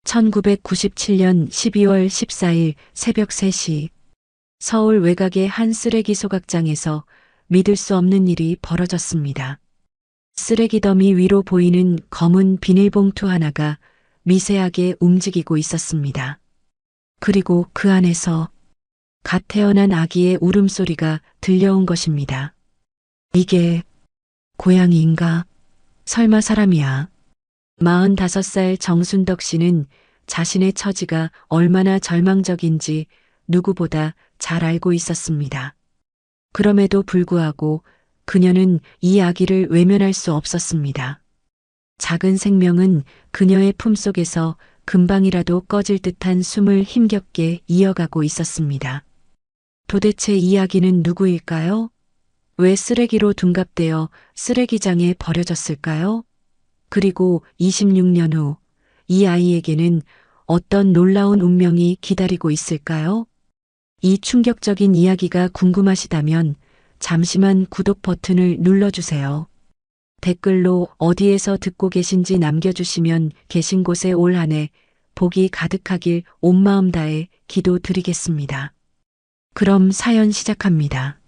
1997년 12월 14일 새벽 3시 서울 외곽의 한 쓰레기 소각장에서 믿을 수 없는 일이 벌어졌습니다. 쓰레기 더미 위로 보이는 검은 비닐봉투 하나가 미세하게 움직이고 있었습니다. 그리고 그 안에서 갓 태어난 아기의 울음소리가 들려온 것입니다. 이게 고양이인가? 설마 사람이야? 45살 정순덕 씨는 자신의 처지가 얼마나 절망적인지 누구보다 잘 알고 있었습니다. 그럼에도 불구하고 그녀는 이 아기를 외면할 수 없었습니다. 작은 생명은 그녀의 품속에서 금방이라도 꺼질 듯한 숨을 힘겹게 이어가고 있었습니다. 도대체 이 아기는 누구일까요? 왜 쓰레기로 둔갑되어 쓰레기장에 버려졌을까요? 그리고 26년 후 이 아이에게는 어떤 놀라운 운명이 기다리고 있을까요? 이 충격적인 이야기가 궁금하시다면 잠시만 구독 버튼을 눌러주세요. 댓글로 어디에서 듣고 계신지 남겨주시면 계신 곳에 올 한 해 복이 가득하길 온 마음 다해 기도드리겠습니다. 그럼 사연 시작합니다.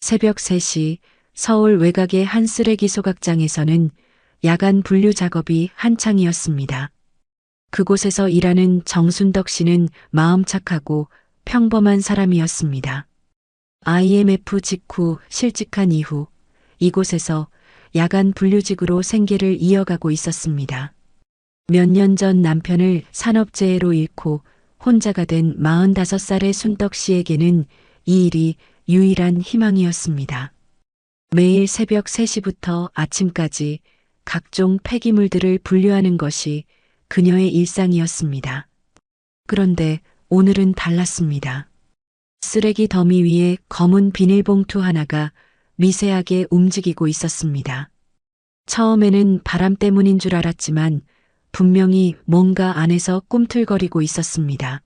새벽 3시 서울 외곽의 한 쓰레기 소각장에서는 야간 분류 작업이 한창이었습니다. 그곳에서 일하는 정순덕 씨는 마음 착하고 평범한 사람이었습니다. IMF 직후 실직한 이후 이곳에서 야간 분류직으로 생계를 이어가고 있었습니다. 몇 년 전 남편을 산업재해로 잃고 혼자가 된 45살의 순덕 씨에게는 이 일이 유일한 희망이었습니다. 매일 새벽 3시부터 아침까지 각종 폐기물들을 분류하는 것이 그녀의 일상이었습니다. 그런데 오늘은 달랐습니다. 쓰레기 더미 위에 검은 비닐봉투 하나가 미세하게 움직이고 있었습니다. 처음에는 바람 때문인 줄 알았지만 분명히 뭔가 안에서 꿈틀거리고 있었습니다.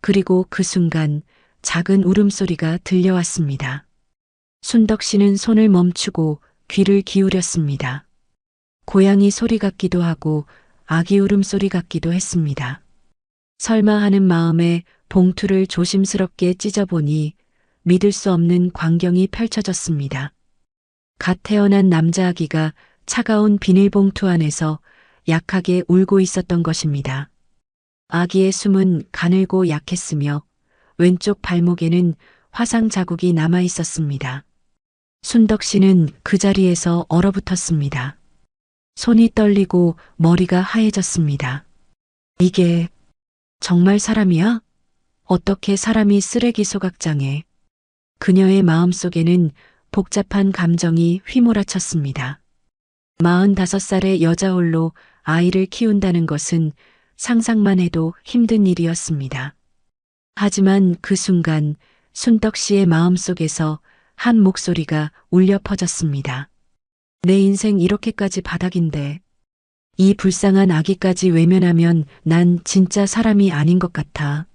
그리고 그 순간 작은 울음소리가 들려왔습니다. 순덕 씨는 손을 멈추고 귀를 기울였습니다. 고양이 소리 같기도 하고 아기 울음소리 같기도 했습니다. 설마 하는 마음에 봉투를 조심스럽게 찢어보니 믿을 수 없는 광경이 펼쳐졌습니다. 갓 태어난 남자 아기가 차가운 비닐봉투 안에서 약하게 울고 있었던 것입니다. 아기의 숨은 가늘고 약했으며 왼쪽 발목에는 화상 자국이 남아 있었습니다. 순덕 씨는 그 자리에서 얼어붙었습니다. 손이 떨리고 머리가 하얘졌습니다. 이게 정말 사람이야? 어떻게 사람이 쓰레기 소각장에? 그녀의 마음속에는 복잡한 감정이 휘몰아쳤습니다. 45살의 여자 홀로 아이를 키운다는 것은 상상만 해도 힘든 일이었습니다. 하지만 그 순간 순덕 씨의 마음속에서 한 목소리가 울려 퍼졌습니다. 내 인생 이렇게까지 바닥인데 이 불쌍한 아기까지 외면하면 난 진짜 사람이 아닌 것 같아.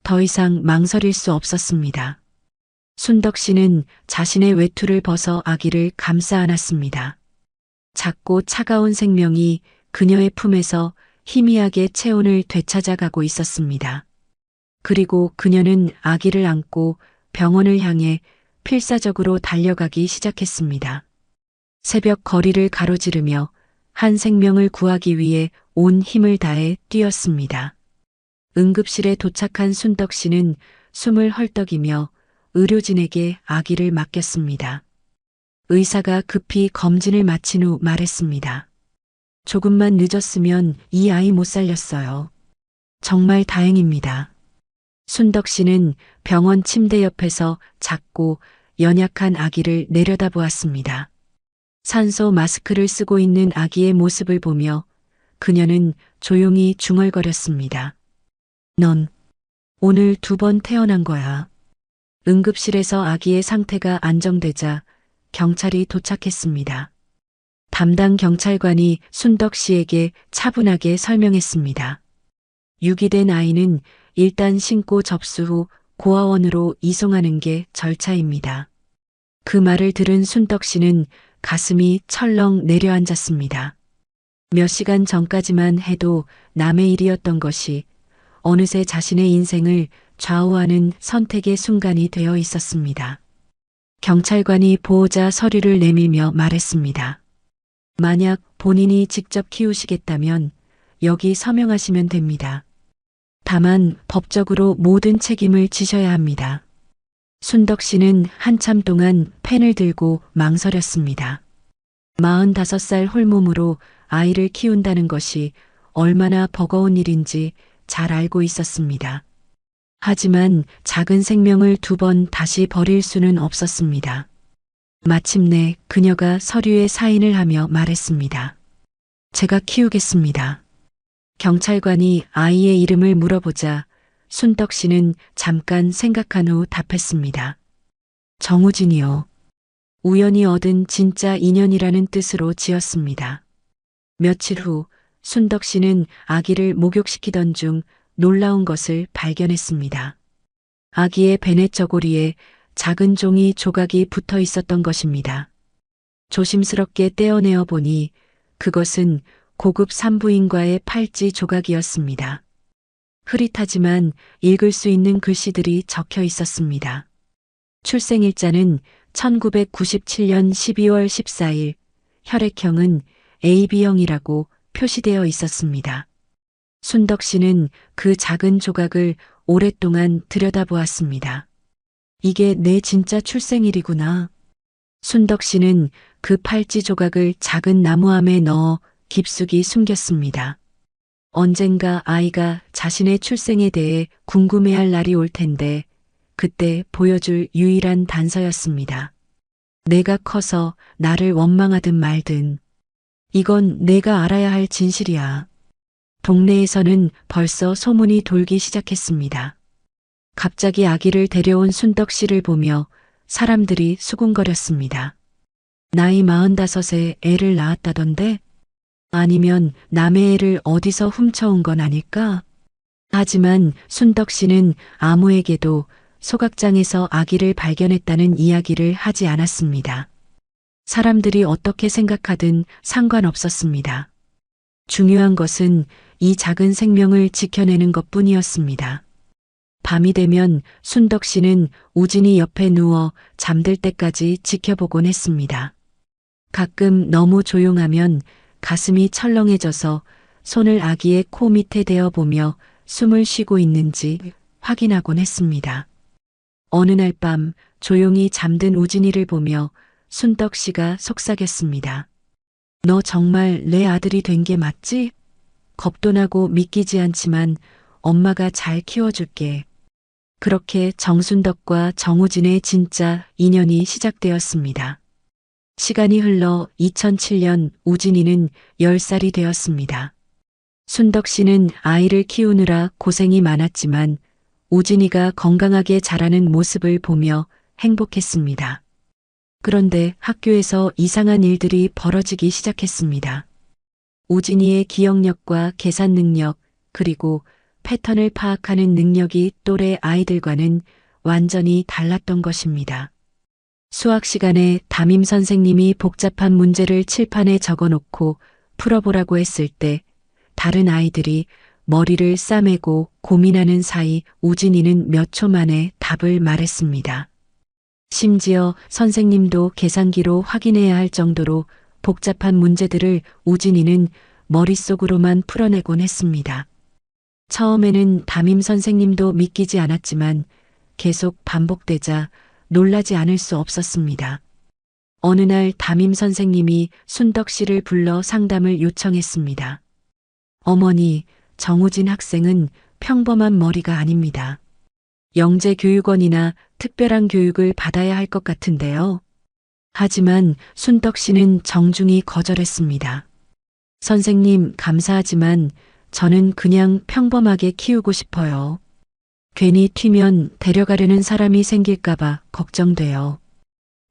더 이상 망설일 수 없었습니다. 순덕 씨는 자신의 외투를 벗어 아기를 감싸 안았습니다. 작고 차가운 생명이 그녀의 품에서 희미하게 체온을 되찾아가고 있었습니다. 그리고 그녀는 아기를 안고 병원을 향해 필사적으로 달려가기 시작했습니다. 새벽 거리를 가로지르며 한 생명을 구하기 위해 온 힘을 다해 뛰었습니다. 응급실에 도착한 순덕 씨는 숨을 헐떡이며 의료진에게 아기를 맡겼습니다. 의사가 급히 검진을 마친 후 말했습니다. 조금만 늦었으면 이 아이 못 살렸어요. 정말 다행입니다. 순덕 씨는 병원 침대 옆에서 작고 연약한 아기를 내려다보았습니다. 산소 마스크를 쓰고 있는 아기의 모습을 보며 그녀는 조용히 중얼거렸습니다. 넌 오늘 2번 태어난 거야. 응급실에서 아기의 상태가 안정되자 경찰이 도착했습니다. 담당 경찰관이 순덕 씨에게 차분하게 설명했습니다. 유기된 아이는 일단 신고 접수 후 고아원으로 이송하는 게 절차입니다. 그 말을 들은 순덕 씨는 가슴이 철렁 내려앉았습니다. 몇 시간 전까지만 해도 남의 일이었던 것이 어느새 자신의 인생을 좌우하는 선택의 순간이 되어 있었습니다. 경찰관이 보호자 서류를 내밀며 말했습니다. 만약 본인이 직접 키우시겠다면 여기 서명하시면 됩니다. 다만 법적으로 모든 책임을 지셔야 합니다. 순덕 씨는 한참 동안 펜을 들고 망설였습니다. 45살 홀몸으로 아이를 키운다는 것이 얼마나 버거운 일인지 잘 알고 있었습니다. 하지만 작은 생명을 2번 다시 버릴 수는 없었습니다. 마침내 그녀가 서류에 사인을 하며 말했습니다. 제가 키우겠습니다. 경찰관이 아이의 이름을 물어보자 순덕 씨는 잠깐 생각한 후 답했습니다. 정우진이요. 우연히 얻은 진짜 인연이라는 뜻으로 지었습니다. 며칠 후 순덕 씨는 아기를 목욕시키던 중 놀라운 것을 발견했습니다. 아기의 베넷 저고리에 작은 종이 조각이 붙어 있었던 것입니다. 조심스럽게 떼어내어 보니 그것은 고급 산부인과의 팔찌 조각이었습니다. 흐릿하지만 읽을 수 있는 글씨들이 적혀 있었습니다. 출생일자는 1997년 12월 14일, 혈액형은 AB형이라고 표시되어 있었습니다. 순덕 씨는 그 작은 조각을 오랫동안 들여다보았습니다. 이게 내 진짜 출생일이구나. 순덕 씨는 그 팔찌 조각을 작은 나무함에 넣어 깊숙이 숨겼습니다. 언젠가 아이가 자신의 출생에 대해 궁금해할 날이 올 텐데 그때 보여줄 유일한 단서였습니다. 내가 커서 나를 원망하든 말든 이건 내가 알아야 할 진실이야. 동네에서는 벌써 소문이 돌기 시작했습니다. 갑자기 아기를 데려온 순덕 씨를 보며 사람들이 수군거렸습니다. 나이 45에 애를 낳았다던데? 아니면 남의 애를 어디서 훔쳐온 건 아닐까? 하지만 순덕 씨는 아무에게도 소각장에서 아기를 발견했다는 이야기를 하지 않았습니다. 사람들이 어떻게 생각하든 상관없었습니다. 중요한 것은 이 작은 생명을 지켜내는 것뿐이었습니다. 밤이 되면 순덕 씨는 우진이 옆에 누워 잠들 때까지 지켜보곤 했습니다. 가끔 너무 조용하면 가슴이 철렁해져서 손을 아기의 코 밑에 대어보며 숨을 쉬고 있는지 확인하곤 했습니다. 어느 날 밤 조용히 잠든 우진이를 보며 순덕 씨가 속삭였습니다. 너 정말 내 아들이 된 게 맞지? 겁도 나고 믿기지 않지만 엄마가 잘 키워줄게. 그렇게 정순덕과 정우진의 진짜 인연이 시작되었습니다. 시간이 흘러 2007년 우진이는 10살이 되었습니다. 순덕 씨는 아이를 키우느라 고생이 많았지만 우진이가 건강하게 자라는 모습을 보며 행복했습니다. 그런데 학교에서 이상한 일들이 벌어지기 시작했습니다. 우진이의 기억력과 계산 능력, 그리고 패턴을 파악하는 능력이 또래 아이들과는 완전히 달랐던 것입니다. 수학 시간에 담임 선생님이 복잡한 문제를 칠판에 적어놓고 풀어보라고 했을 때 다른 아이들이 머리를 싸매고 고민하는 사이 우진이는 몇 초 만에 답을 말했습니다. 심지어 선생님도 계산기로 확인해야 할 정도로 복잡한 문제들을 우진이는 머릿속으로만 풀어내곤 했습니다. 처음에는 담임 선생님도 믿기지 않았지만 계속 반복되자 놀라지 않을 수 없었습니다. 어느 날 담임 선생님이 순덕 씨를 불러 상담을 요청했습니다. 어머니, 정우진 학생은 평범한 머리가 아닙니다. 영재교육원이나 특별한 교육을 받아야 할 것 같은데요. 하지만 순덕 씨는 정중히 거절했습니다. 선생님, 감사하지만 저는 그냥 평범하게 키우고 싶어요. 괜히 튀면 데려가려는 사람이 생길까봐 걱정돼요.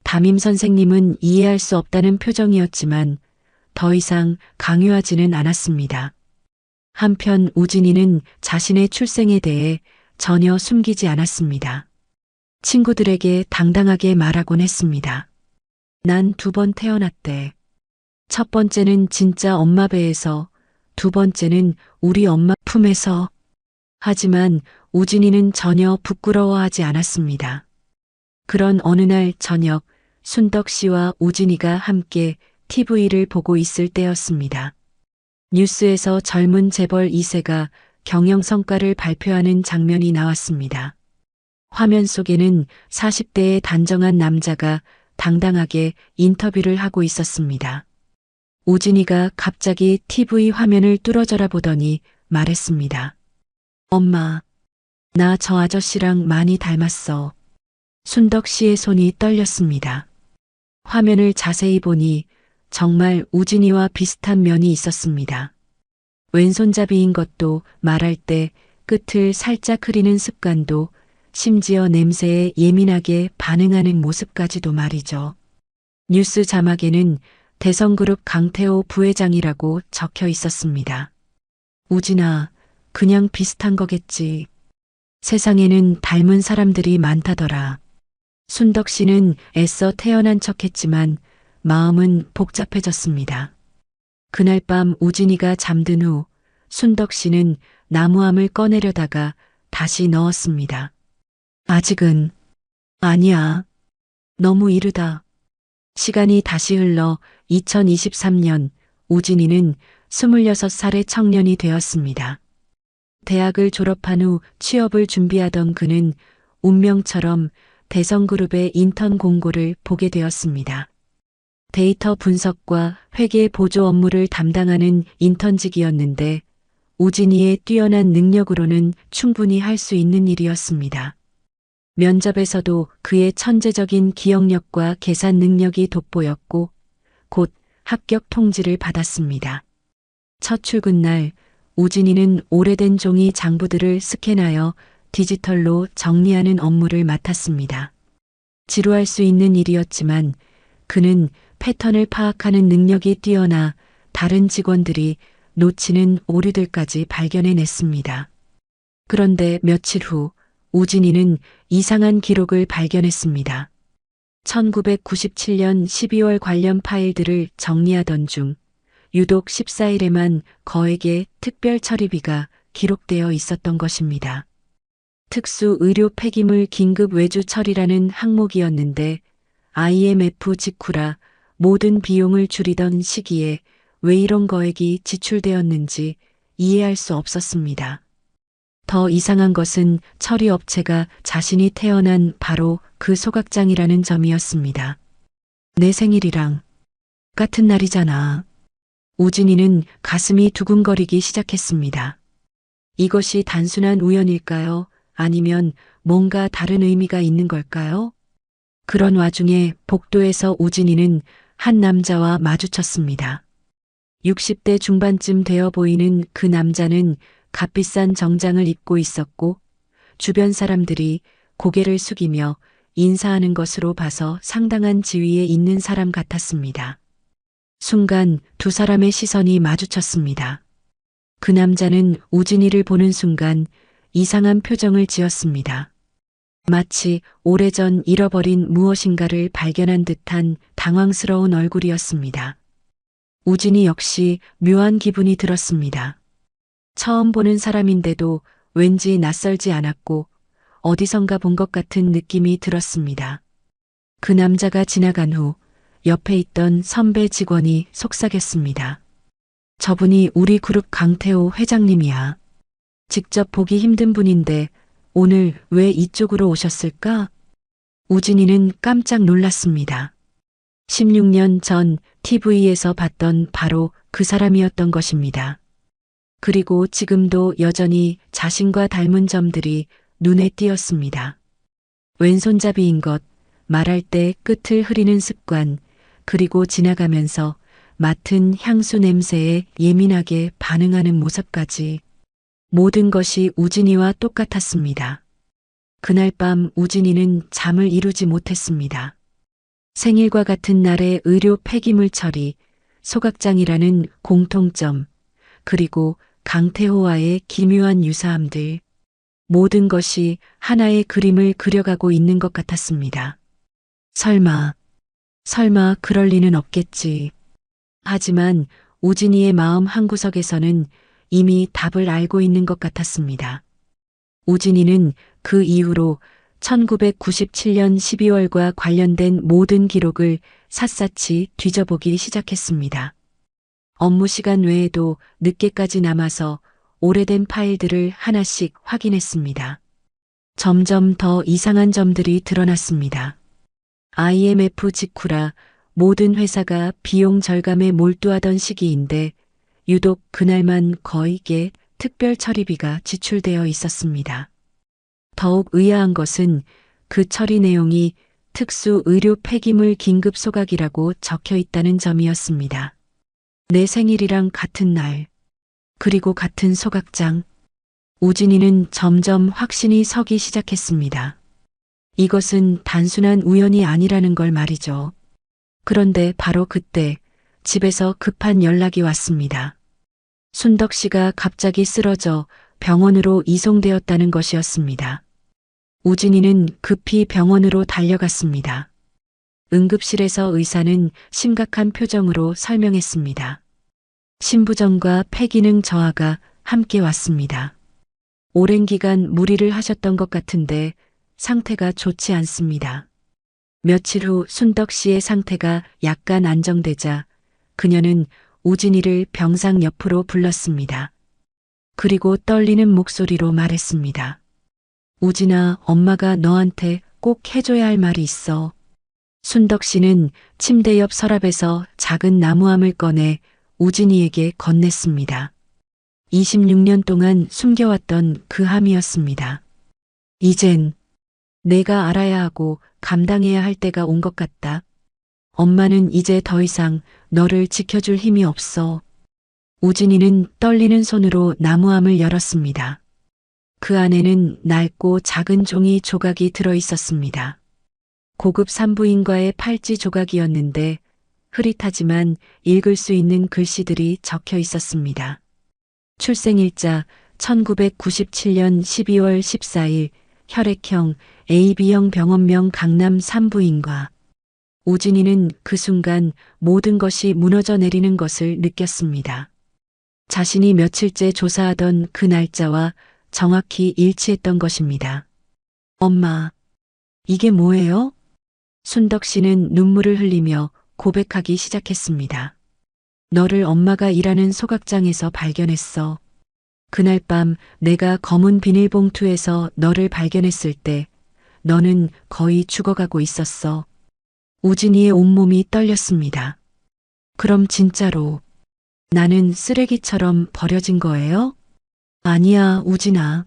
담임 선생님은 이해할 수 없다는 표정이었지만 더 이상 강요하지는 않았습니다. 한편 우진이는 자신의 출생에 대해 전혀 숨기지 않았습니다. 친구들에게 당당하게 말하곤 했습니다. 난 2번 태어났대. 첫 번째는 진짜 엄마 배에서, 두 번째는 우리 엄마 품에서. 하지만 우진이는 전혀 부끄러워하지 않았습니다. 그런 어느 날 저녁, 순덕 씨와 우진이가 함께 TV를 보고 있을 때였습니다. 뉴스에서 젊은 재벌 2세가 경영 성과를 발표하는 장면이 나왔습니다. 화면 속에는 40대의 단정한 남자가 당당하게 인터뷰를 하고 있었습니다. 우진이가 갑자기 TV 화면을 뚫어져라 보더니 말했습니다. 엄마, 나 저 아저씨랑 많이 닮았어. 순덕 씨의 손이 떨렸습니다. 화면을 자세히 보니 정말 우진이와 비슷한 면이 있었습니다. 왼손잡이인 것도, 말할 때 끝을 살짝 흐리는 습관도, 심지어 냄새에 예민하게 반응하는 모습까지도 말이죠. 뉴스 자막에는 대성그룹 강태호 부회장이라고 적혀 있었습니다. 우진아, 그냥 비슷한 거겠지. 세상에는 닮은 사람들이 많다더라. 순덕 씨는 애써 태어난 척했지만 마음은 복잡해졌습니다. 그날 밤 우진이가 잠든 후 순덕 씨는 나무함을 꺼내려다가 다시 넣었습니다. 아직은 아니야. 너무 이르다. 시간이 다시 흘러 2023년 우진이는 26살의 청년이 되었습니다. 대학을 졸업한 후 취업을 준비하던 그는 운명처럼 대성그룹의 인턴 공고를 보게 되었습니다. 데이터 분석과 회계 보조 업무를 담당하는 인턴직이었는데 우진이의 뛰어난 능력으로는 충분히 할 수 있는 일이었습니다. 면접에서도 그의 천재적인 기억력과 계산 능력이 돋보였고 곧 합격 통지를 받았습니다. 첫 출근 날 우진이는 오래된 종이 장부들을 스캔하여 디지털로 정리하는 업무를 맡았습니다. 지루할 수 있는 일이었지만 그는 패턴을 파악하는 능력이 뛰어나 다른 직원들이 놓치는 오류들까지 발견해냈습니다. 그런데 며칠 후 우진이는 이상한 기록을 발견했습니다. 1997년 12월 관련 파일들을 정리하던 중 유독 14일에만 거액의 특별 처리비가 기록되어 있었던 것입니다. 특수 의료 폐기물 긴급 외주 처리라는 항목이었는데 IMF 직후라 모든 비용을 줄이던 시기에 왜 이런 거액이 지출되었는지 이해할 수 없었습니다. 더 이상한 것은 처리 업체가 자신이 태어난 바로 그 소각장이라는 점이었습니다. 내 생일이랑 같은 날이잖아. 우진이는 가슴이 두근거리기 시작했습니다. 이것이 단순한 우연일까요? 아니면 뭔가 다른 의미가 있는 걸까요? 그런 와중에 복도에서 우진이는 한 남자와 마주쳤습니다. 60대 중반쯤 되어 보이는 그 남자는 값비싼 정장을 입고 있었고 주변 사람들이 고개를 숙이며 인사하는 것으로 봐서 상당한 지위에 있는 사람 같았습니다. 순간 두 사람의 시선이 마주쳤습니다. 그 남자는 우진이를 보는 순간 이상한 표정을 지었습니다. 마치 오래전 잃어버린 무엇인가를 발견한 듯한 당황스러운 얼굴이었습니다. 우진이 역시 묘한 기분이 들었습니다. 처음 보는 사람인데도 왠지 낯설지 않았고 어디선가 본 것 같은 느낌이 들었습니다. 그 남자가 지나간 후 옆에 있던 선배 직원이 속삭였습니다. 저분이 우리 그룹 강태호 회장님이야. 직접 보기 힘든 분인데 오늘 왜 이쪽으로 오셨을까? 우진이는 깜짝 놀랐습니다. 16년 전 TV에서 봤던 바로 그 사람이었던 것입니다. 그리고 지금도 여전히 자신과 닮은 점들이 눈에 띄었습니다. 왼손잡이인 것, 말할 때 끝을 흐리는 습관, 그리고 지나가면서 맡은 향수 냄새에 예민하게 반응하는 모습까지 모든 것이 우진이와 똑같았습니다. 그날 밤 우진이는 잠을 이루지 못했습니다. 생일과 같은 날의 의료 폐기물 처리, 소각장이라는 공통점, 그리고 강태호와의 기묘한 유사함들, 모든 것이 하나의 그림을 그려가고 있는 것 같았습니다. 설마 그럴 리는 없겠지. 하지만 우진이의 마음 한구석에서는 이미 답을 알고 있는 것 같았습니다. 우진이는 그 이후로 1997년 12월과 관련된 모든 기록을 샅샅이 뒤져보기 시작했습니다. 업무 시간 외에도 늦게까지 남아서 오래된 파일들을 하나씩 확인했습니다. 점점 더 이상한 점들이 드러났습니다. IMF 직후라 모든 회사가 비용 절감에 몰두하던 시기인데 유독 그날만 거액의 특별 처리비가 지출되어 있었습니다. 더욱 의아한 것은 그 처리 내용이 특수 의료 폐기물 긴급 소각이라고 적혀 있다는 점이었습니다. 내 생일이랑 같은 날, 그리고 같은 소각장. 우진이는 점점 확신이 서기 시작했습니다. 이것은 단순한 우연이 아니라는 걸 말이죠. 그런데 바로 그때 집에서 급한 연락이 왔습니다. 순덕 씨가 갑자기 쓰러져 병원으로 이송되었다는 것이었습니다. 우진이는 급히 병원으로 달려갔습니다. 응급실에서 의사는 심각한 표정으로 설명했습니다. 심부전과 폐기능 저하가 함께 왔습니다. 오랜 기간 무리를 하셨던 것 같은데 상태가 좋지 않습니다. 며칠 후 순덕 씨의 상태가 약간 안정되자 그녀는 우진이를 병상 옆으로 불렀습니다. 그리고 떨리는 목소리로 말했습니다. 우진아, 엄마가 너한테 꼭 해줘야 할 말이 있어. 순덕 씨는 침대 옆 서랍에서 작은 나무함을 꺼내 우진이에게 건넸습니다. 26년 동안 숨겨왔던 그 함이었습니다. 이젠 내가 알아야 하고 감당해야 할 때가 온 것 같다. 엄마는 이제 더 이상 너를 지켜줄 힘이 없어. 우진이는 떨리는 손으로 나무함을 열었습니다. 그 안에는 낡고 작은 종이 조각이 들어 있었습니다. 고급 산부인과의 팔찌 조각이었는데 흐릿하지만 읽을 수 있는 글씨들이 적혀 있었습니다. 출생일자 1997년 12월 14일 혈액형 AB형 병원명 강남 산부인과. 우진이는 그 순간 모든 것이 무너져 내리는 것을 느꼈습니다. 자신이 며칠째 조사하던 그 날짜와 정확히 일치했던 것입니다. 엄마, 이게 뭐예요? 순덕 씨는 눈물을 흘리며 고백하기 시작했습니다. 너를 엄마가 일하는 소각장에서 발견했어. 그날 밤 내가 검은 비닐봉투에서 너를 발견했을 때 너는 거의 죽어가고 있었어. 우진이의 온몸이 떨렸습니다. 그럼 진짜로 나는 쓰레기처럼 버려진 거예요? 아니야, 우진아.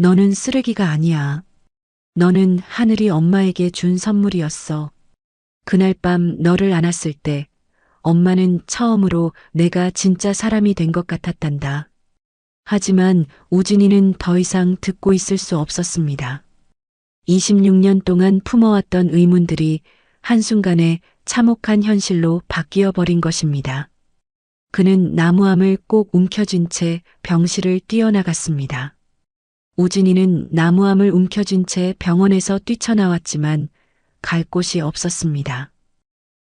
너는 쓰레기가 아니야. 너는 하늘이 엄마에게 준 선물이었어. 그날 밤 너를 안았을 때 엄마는 처음으로 내가 진짜 사람이 된 것 같았단다. 하지만 우진이는 더 이상 듣고 있을 수 없었습니다. 26년 동안 품어왔던 의문들이 한순간에 참혹한 현실로 바뀌어 버린 것입니다. 그는 나무함을 꼭 움켜쥔 채 병실을 뛰어나갔습니다. 우진이는 나무함을 움켜쥔 채 병원에서 뛰쳐나왔지만 갈 곳이 없었습니다.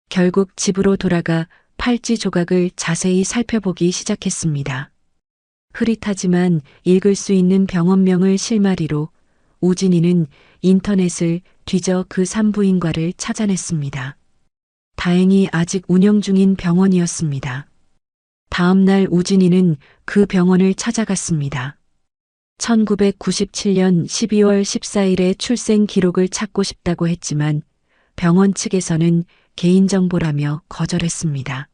결국 집으로 돌아가 팔찌 조각을 자세히 살펴보기 시작했습니다. 흐릿하지만 읽을 수 있는 병원명을 실마리로 우진이는 인터넷을 뒤져 그 산부인과를 찾아냈습니다. 다행히 아직 운영 중인 병원이었습니다. 다음 날 우진이는 그 병원을 찾아갔습니다. 1997년 12월 14일의 출생 기록을 찾고 싶다고 했지만 병원 측에서는 개인정보라며 거절했습니다.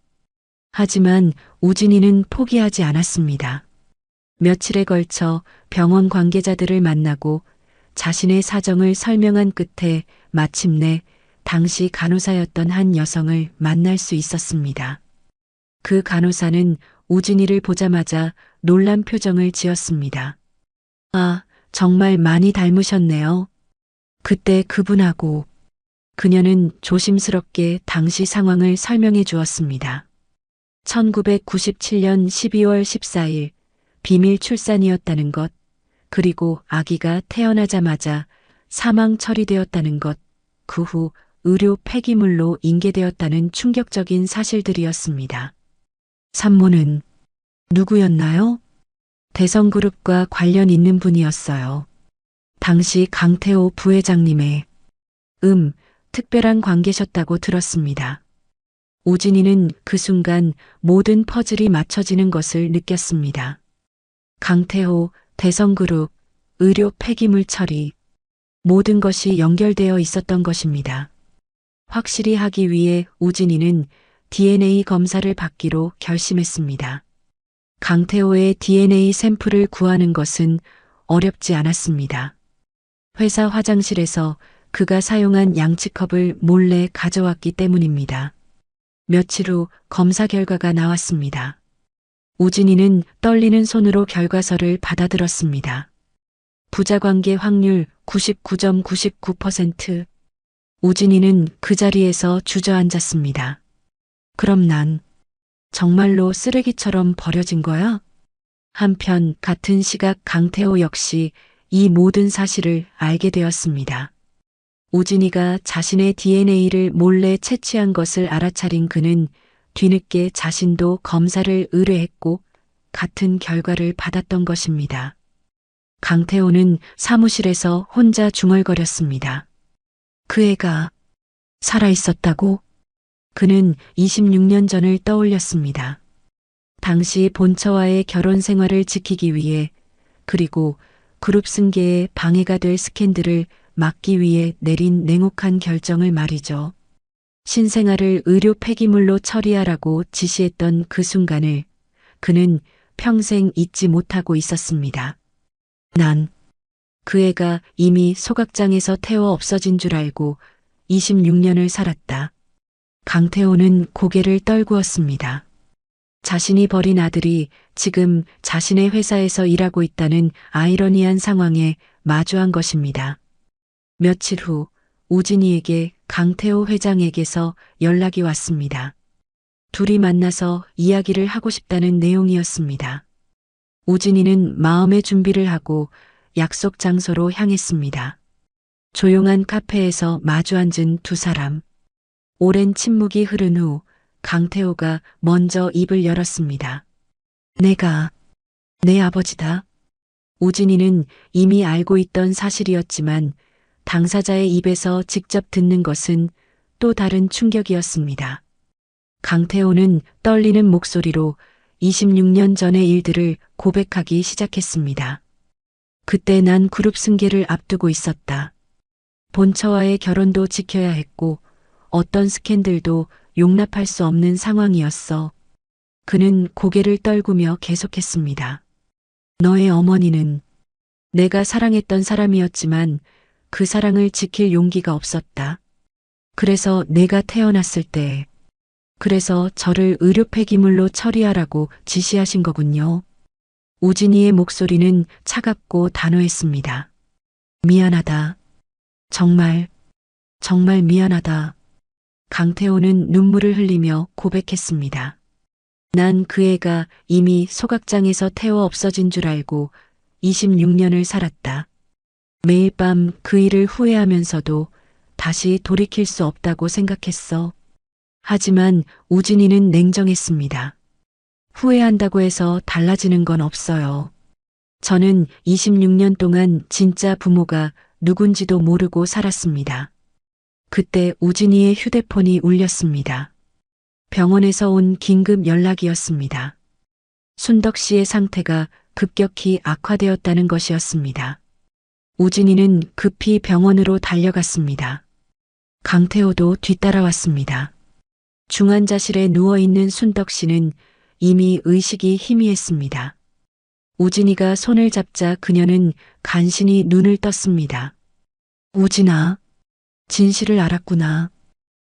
하지만 우진이는 포기하지 않았습니다. 며칠에 걸쳐 병원 관계자들을 만나고 자신의 사정을 설명한 끝에 마침내 당시 간호사였던 한 여성을 만날 수 있었습니다. 그 간호사는 우진이를 보자마자 놀란 표정을 지었습니다. 아, 정말 많이 닮으셨네요. 그때 그분하고. 그녀는 조심스럽게 당시 상황을 설명해 주었습니다. 1997년 12월 14일 비밀 출산이었다는 것, 그리고 아기가 태어나자마자 사망 처리되었다는 것, 그 후 의료 폐기물로 인계되었다는 충격적인 사실들이었습니다. 산모는 누구였나요? 대성그룹과 관련 있는 분이었어요. 당시 강태호 부회장님의 특별한 관계셨다고 들었습니다. 우진이는 그 순간 모든 퍼즐이 맞춰지는 것을 느꼈습니다. 강태호, 대성그룹, 의료 폐기물 처리, 모든 것이 연결되어 있었던 것입니다. 확실히 하기 위해 우진이는 DNA 검사를 받기로 결심했습니다. 강태호의 DNA 샘플을 구하는 것은 어렵지 않았습니다. 회사 화장실에서 그가 사용한 양치컵을 몰래 가져왔기 때문입니다. 며칠 후 검사 결과가 나왔습니다. 우진이는 떨리는 손으로 결과서를 받아들었습니다. 부자관계 확률 99.99%. 우진이는 그 자리에서 주저앉았습니다. 그럼 난 정말로 쓰레기처럼 버려진 거야? 한편 같은 시각 강태호 역시 이 모든 사실을 알게 되었습니다. 우진이가 자신의 DNA를 몰래 채취한 것을 알아차린 그는 뒤늦게 자신도 검사를 의뢰했고 같은 결과를 받았던 것입니다. 강태호는 사무실에서 혼자 중얼거렸습니다. 그 애가 살아있었다고? 그는 26년 전을 떠올렸습니다. 당시 본처와의 결혼 생활을 지키기 위해 그리고 그룹 승계에 방해가 될 스캔들을 막기 위해 내린 냉혹한 결정을 말이죠. 신생아를 의료 폐기물로 처리하라고 지시했던 그 순간을 그는 평생 잊지 못하고 있었습니다. 난 그 애가 이미 소각장에서 태워 없어진 줄 알고 26년을 살았다. 강태호는 고개를 떨구었습니다. 자신이 버린 아들이 지금 자신의 회사에서 일하고 있다는 아이러니한 상황에 마주한 것입니다. 며칠 후 우진이에게 강태호 회장에게서 연락이 왔습니다. 둘이 만나서 이야기를 하고 싶다는 내용이었습니다. 우진이는 마음의 준비를 하고 약속 장소로 향했습니다. 조용한 카페에서 마주 앉은 두 사람. 오랜 침묵이 흐른 후 강태호가 먼저 입을 열었습니다. 내가 내 아버지다. 우진이는 이미 알고 있던 사실이었지만 당사자의 입에서 직접 듣는 것은 또 다른 충격이었습니다. 강태호는 떨리는 목소리로 26년 전의 일들을 고백하기 시작했습니다. 그때 난 그룹 승계를 앞두고 있었다. 본처와의 결혼도 지켜야 했고 어떤 스캔들도 용납할 수 없는 상황이었어. 그는 고개를 떨구며 계속했습니다. 너의 어머니는 내가 사랑했던 사람이었지만 그 사랑을 지킬 용기가 없었다. 그래서 내가 태어났을 때, 그래서 저를 의료 폐기물로 처리하라고 지시하신 거군요. 우진이의 목소리는 차갑고 단호했습니다. 미안하다. 정말 미안하다. 강태호는 눈물을 흘리며 고백했습니다. 난 그 애가 이미 소각장에서 태워 없어진 줄 알고 26년을 살았다. 매일 밤 그 일을 후회하면서도 다시 돌이킬 수 없다고 생각했어. 하지만 우진이는 냉정했습니다. 후회한다고 해서 달라지는 건 없어요. 저는 26년 동안 진짜 부모가 누군지도 모르고 살았습니다. 그때 우진이의 휴대폰이 울렸습니다. 병원에서 온 긴급 연락이었습니다. 순덕 씨의 상태가 급격히 악화되었다는 것이었습니다. 우진이는 급히 병원으로 달려갔습니다. 강태호도 뒤따라왔습니다. 중환자실에 누워있는 순덕 씨는 이미 의식이 희미했습니다. 우진이가 손을 잡자 그녀는 간신히 눈을 떴습니다. 우진아, 진실을 알았구나.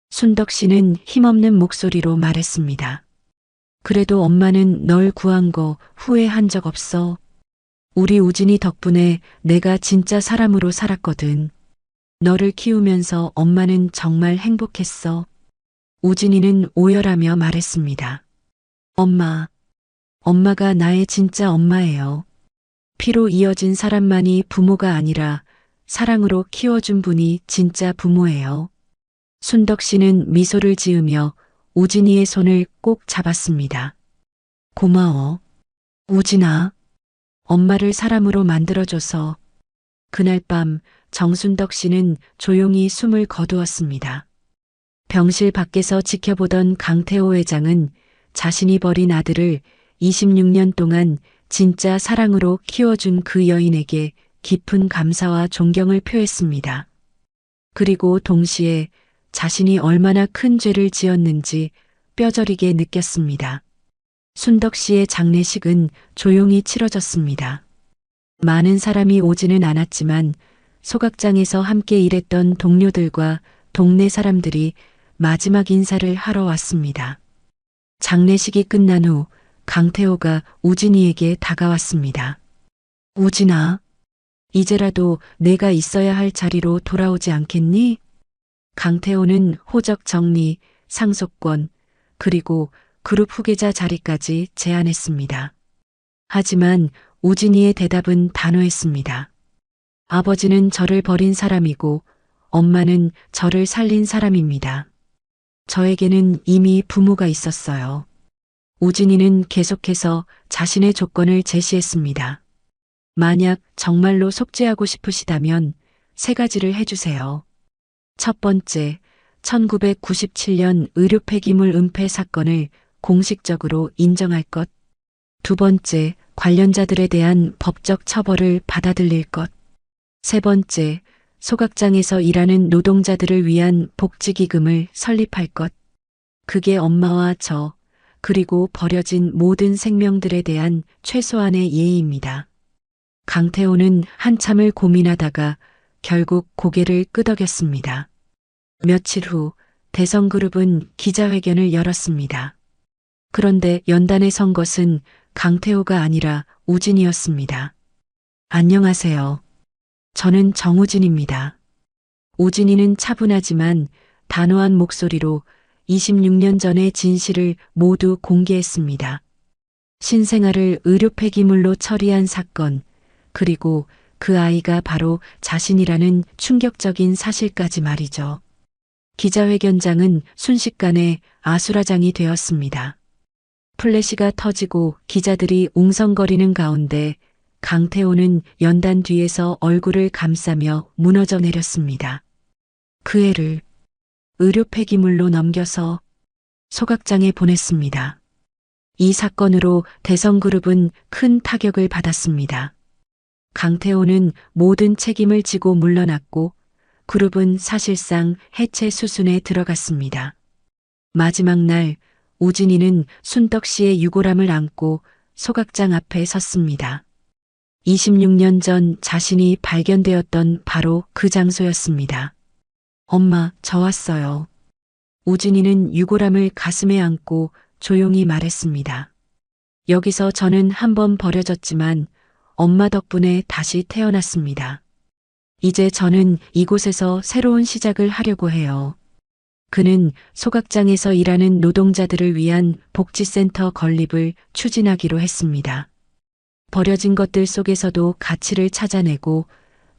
순덕 씨는 힘없는 목소리로 말했습니다. 그래도 엄마는 널 구한 거 후회한 적 없어. 우리 우진이 덕분에 내가 진짜 사람으로 살았거든. 너를 키우면서 엄마는 정말 행복했어. 우진이는 오열하며 말했습니다. 엄마가 나의 진짜 엄마예요. 피로 이어진 사람만이 부모가 아니라 사랑으로 키워준 분이 진짜 부모예요. 순덕 씨는 미소를 지으며 우진이의 손을 꼭 잡았습니다. 고마워. 우진아. 엄마를 사람으로 만들어줘서. 그날 밤 정순덕 씨는 조용히 숨을 거두었습니다. 병실 밖에서 지켜보던 강태호 회장은 자신이 버린 아들을 26년 동안 진짜 사랑으로 키워준 그 여인에게 깊은 감사와 존경을 표했습니다. 그리고 동시에 자신이 얼마나 큰 죄를 지었는지 뼈저리게 느꼈습니다. 순덕 씨의 장례식은 조용히 치러졌습니다. 많은 사람이 오지는 않았지만 소각장에서 함께 일했던 동료들과 동네 사람들이 마지막 인사를 하러 왔습니다. 장례식이 끝난 후 강태호가 우진이에게 다가왔습니다. 우진아, 이제라도 내가 있어야 할 자리로 돌아오지 않겠니? 강태호는 호적 정리, 상속권, 그리고 그룹 후계자 자리까지 제안했습니다. 하지만 우진이의 대답은 단호했습니다. 아버지는 저를 버린 사람이고 엄마는 저를 살린 사람입니다. 저에게는 이미 부모가 있었어요. 우진이는 계속해서 자신의 조건을 제시했습니다. 만약 정말로 속죄하고 싶으시다면 3가지를 해주세요. 첫 번째, 1997년 의료 폐기물 은폐 사건을 공식적으로 인정할 것. 두 번째, 관련자들에 대한 법적 처벌을 받아들일 것. 세 번째, 소각장에서 일하는 노동자들을 위한 복지기금을 설립할 것. 그게 엄마와 저, 그리고 버려진 모든 생명들에 대한 최소한의 예의입니다. 강태호는 한참을 고민하다가 결국 고개를 끄덕였습니다. 며칠 후 대성그룹은 기자회견을 열었습니다. 그런데 연단에 선 것은 강태호가 아니라 우진이었습니다. 안녕하세요. 저는 정우진입니다. 우진이는 차분하지만 단호한 목소리로 26년 전의 진실을 모두 공개했습니다. 신생아를 의료 폐기물로 처리한 사건, 그리고 그 아이가 바로 자신이라는 충격적인 사실까지 말이죠. 기자회견장은 순식간에 아수라장이 되었습니다. 플래시가 터지고 기자들이 웅성거리는 가운데 강태호는 연단 뒤에서 얼굴을 감싸며 무너져 내렸습니다. 그 애를 의료 폐기물로 넘겨서 소각장에 보냈습니다. 이 사건으로 대성그룹은 큰 타격을 받았습니다. 강태호는 모든 책임을 지고 물러났고 그룹은 사실상 해체 수순에 들어갔습니다. 마지막 날 우진이는 순덕 씨의 유골함을 안고 소각장 앞에 섰습니다. 26년 전 자신이 발견되었던 바로 그 장소였습니다. 엄마, 저 왔어요. 우진이는 유골함을 가슴에 안고 조용히 말했습니다. 여기서 저는 한번 버려졌지만 엄마 덕분에 다시 태어났습니다. 이제 저는 이곳에서 새로운 시작을 하려고 해요. 그는 소각장에서 일하는 노동자들을 위한 복지센터 건립을 추진하기로 했습니다. 버려진 것들 속에서도 가치를 찾아내고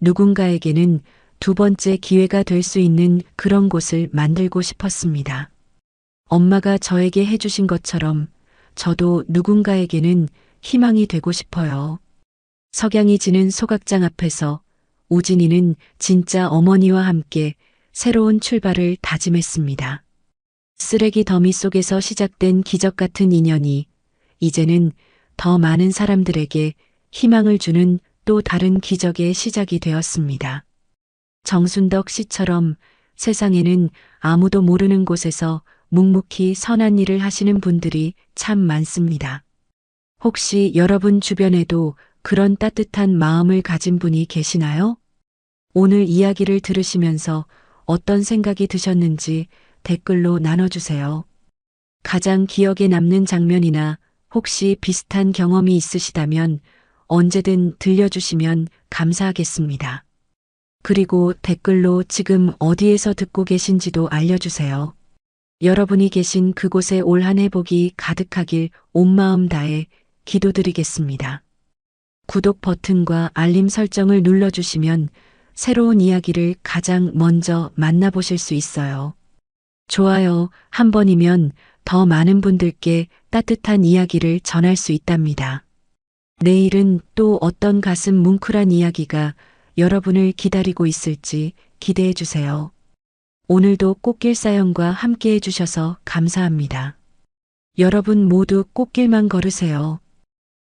누군가에게는 2번째 기회가 될 수 있는 그런 곳을 만들고 싶었습니다. 엄마가 저에게 해주신 것처럼 저도 누군가에게는 희망이 되고 싶어요. 석양이 지는 소각장 앞에서 우진이는 진짜 어머니와 함께 새로운 출발을 다짐했습니다. 쓰레기 더미 속에서 시작된 기적 같은 인연이 이제는 더 많은 사람들에게 희망을 주는 또 다른 기적의 시작이 되었습니다. 정순덕 씨처럼 세상에는 아무도 모르는 곳에서 묵묵히 선한 일을 하시는 분들이 참 많습니다. 혹시 여러분 주변에도 그런 따뜻한 마음을 가진 분이 계시나요? 오늘 이야기를 들으시면서 어떤 생각이 드셨는지 댓글로 나눠주세요. 가장 기억에 남는 장면이나 혹시 비슷한 경험이 있으시다면 언제든 들려주시면 감사하겠습니다. 그리고 댓글로 지금 어디에서 듣고 계신지도 알려주세요. 여러분이 계신 그곳에 올 한 해 복이 가득하길 온 마음 다해 기도드리겠습니다. 구독 버튼과 알림 설정을 눌러주시면 새로운 이야기를 가장 먼저 만나보실 수 있어요. 좋아요 한 번이면 더 많은 분들께 따뜻한 이야기를 전할 수 있답니다. 내일은 또 어떤 가슴 뭉클한 이야기가 여러분을 기다리고 있을지 기대해 주세요. 오늘도 꽃길 사연과 함께 해주셔서 감사합니다. 여러분 모두 꽃길만 걸으세요.